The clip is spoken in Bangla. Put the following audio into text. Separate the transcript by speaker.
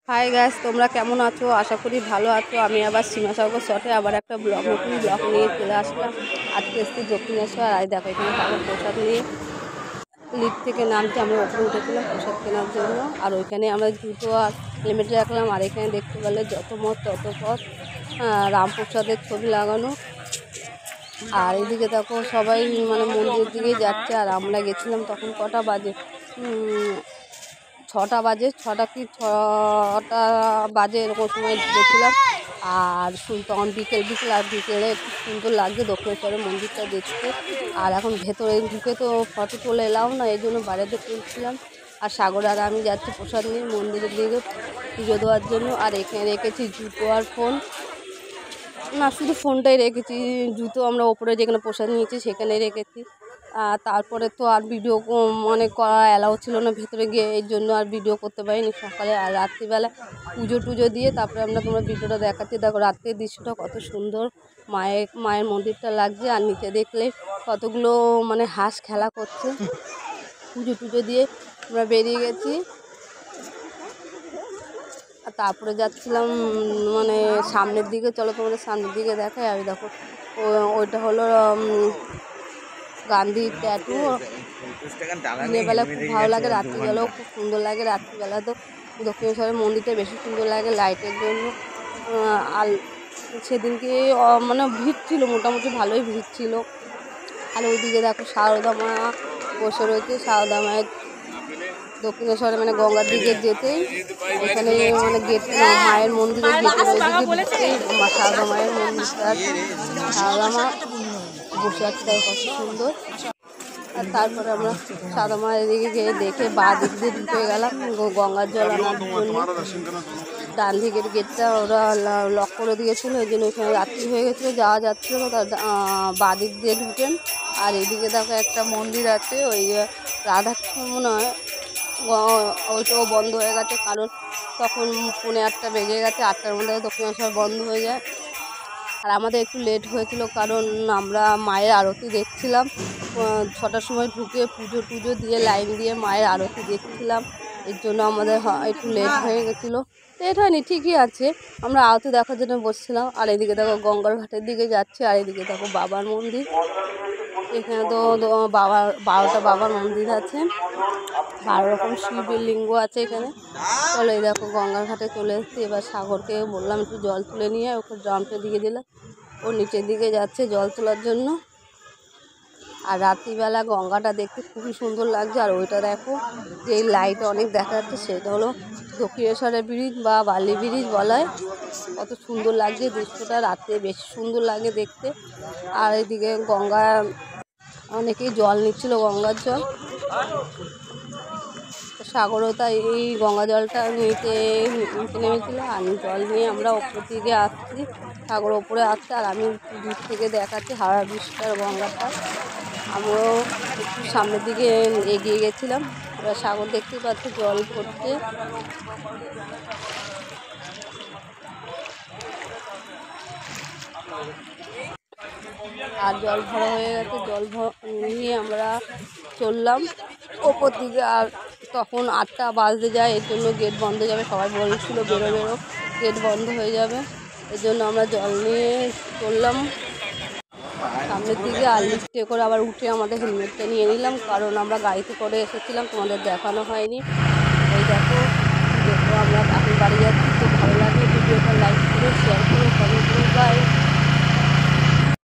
Speaker 1: হাই গাইস, তোমরা কেমন আছো? আশা করি ভালো আছো। আমি আবার সীমাসাগর শটে আবার একটা নতুন ব্লগ নিয়ে চলে আসলাম। আজকে এসেছি দক্ষিণেশ্বর। আর দেখো এখানে সাগর প্রসাদ নিয়ে লিফট থেকে নামছে। আমরা ওপরে উঠেছিলাম প্রসাদ কেনার জন্য। আর ওইখানে আমরা জুতো আর হেলমেট রাখলাম। আর এখানে দেখতে পেলে যত মত তত পথ, রামপ্রসাদের ছবি লাগানো। আর এদিকে দেখো সবাই মন্দিরের দিকে যাচ্ছে। আর আমরা গেছিলাম তখন কটা বাজে, 6টা বাজে, 6টা বাজে এরকম সময় গেছিলাম। আর তখন বিকেল আর বিকেলে একটু সুন্দর লাগছে দক্ষিণেশ্বরের মন্দিরটা দেখতে। আর এখন ভেতরে ঢুকে তো ফটো তোলা এলাও না, এই জন্য বাইরেতে তুলছিলাম। আর সাগর আর আমি যাচ্ছি প্রসাদ নিয়ে মন্দিরের দিকে পুজো দেওয়ার জন্য। আর এখানে রেখেছি জুতো আর ফোন, না শুধু ফোনটাই রেখেছি, জুতো আমরা ওপরে যেখানে প্রসাদ নিয়েছি সেখানে রেখেছি। তারপরে তো আর ভিডিও করা অ্যালাউ ছিল না ভেতরে গিয়ে, এই জন্য আর ভিডিও করতে পারিনি। সকালে আর রাত্রিবেলা পুজো দিয়ে তারপরে তোমরা ভিডিওটা দেখাচ্ছি। দেখো রাত্রের দৃশ্যটা কত সুন্দর, মায়ের মন্দিরটা লাগছে। আর নিচে দেখলে কতগুলো হাঁস খেলা করছে। পুজো দিয়ে আমরা বেরিয়ে গেছি। আর তারপরে যাচ্ছিলাম সামনের দিকে। চলো তোমাদের সামনের দিকে দেখাই। আমি দেখো ওইটা হলো গান্ধীর ট্যাটু। দিনের বেলা খুব ভালো লাগে, রাত্রিবেলাও খুব সুন্দর লাগে। রাত্রিবেলা তো দক্ষিণেশ্বরের মন্দিরটা বেশি সুন্দর লাগে লাইটের জন্য। আর সেদিনকে ভিড় ছিল, মোটামুটি ভালোই ভিড় ছিল। আর ওইদিকে দেখো সারদা মা বসে রয়েছে। সারদা মায়ের দক্ষিণেশ্বরে গঙ্গার দিকে যেতেই এখানে গেট, মায়ের মন্দিরের গেটের ওইদিকে সারদা মায়ের মন্দিরটা আছে। সারদা মা বসে আছে, কত সুন্দর। আর তারপরে আমরা সারদা মায়ের দিকে গিয়ে দেখে বাঁ দিক দিয়ে ঢুকে গেলাম গঙ্গার জল আনার জন্য। ডান দিকের গেটটা ওরা লক করে দিয়েছিল, এই জন্য ওইখানে রাত্রি হয়ে গেছিলো, যাওয়া যাচ্ছিল না। তার বাঁ দিক দিয়ে ঢুকেন। আর এদিকে দেখো একটা মন্দির আছে, ওই রাধাকৃষ্ণ মনে হয়, ওইটাও বন্ধ হয়ে গেছে, কারণ তখন 8:30 বেজে গেছে। 8টার মধ্যে দক্ষিণেশ্বর বন্ধ হয়ে যায়। আর আমাদের একটু লেট হয়েছিল, কারণ আমরা মায়ের আরতি দেখছিলাম। 6টার সময় ঢুকে পুজো দিয়ে লাইন দিয়ে মায়ের আরতি দেখছিলাম, এর জন্য আমাদের একটু লেট হয়ে গেছিলো। লেট হয়নি, ঠিকই আছে, আমরা আরতি দেখার জন্য বসছিলাম। আর এদিকে দেখো গঙ্গার ঘাটের দিকে যাচ্ছি। আর এদিকে দেখো বাবার মন্দির। এখানে তো 12টা বাবার মন্দির আছে, 12 রকম শিবের লিঙ্গ আছে এখানে। চলো এই দেখো গঙ্গার ঘাটে চলে এসেছি। এবার সাগরকে বললাম একটু জল তুলে নিয়ে, ওকে ড্রামটা দিয়ে দিলাম, ও নিচের দিকে যাচ্ছে জল তোলার জন্য। আর রাত্রিবেলা গঙ্গাটা দেখতে খুবই সুন্দর লাগছে। আর ওইটা দেখো যে লাইট অনেক দেখা যাচ্ছে, সেটা হলো দক্ষিণেশ্বরের ব্রিজ বা বালি ব্রিজ বলা হয়। কত সুন্দর লাগছে দৃশ্যটা, রাত্রে বেশি সুন্দর লাগে দেখতে। আর এদিকে গঙ্গা, অনেকেই জল নিচ্ছিল গঙ্গার জল। সাগরও তাই এই গঙ্গা জলটা নিতে নেমেছিল। আর জল নিয়ে আমরা ওপর দিকে আসছি, সাগর ওপরে আসছে। আর আমি দূর থেকে দেখাচ্ছি হাওড়া ব্রিজটার গঙ্গাটা। আমরাও একটু সামনের দিকে এগিয়ে গেছিলাম। এবার সাগর দেখতে পাচ্ছি জল পড়ছে। আর জল ভরা হয়ে গেছে, জল নিয়ে আমরা চললাম ওপর দিকে। আর তখন 8টা বাজতে যায়, এর জন্য গেট বন্ধ হয়ে যাবে। সবাই বলছিল বেরো গেট বন্ধ হয়ে যাবে, এর জন্য আমরা জল নিয়ে চললাম সামনের দিকে। আর লিফটে করে আবার উঠে আমাদের হেলমেটটা নিয়ে নিলাম, কারণ আমরা গাড়িতে করে এসেছিলাম, তোমাদের দেখানো হয়নি। এই দেখো আমরা কাকুর বাড়ি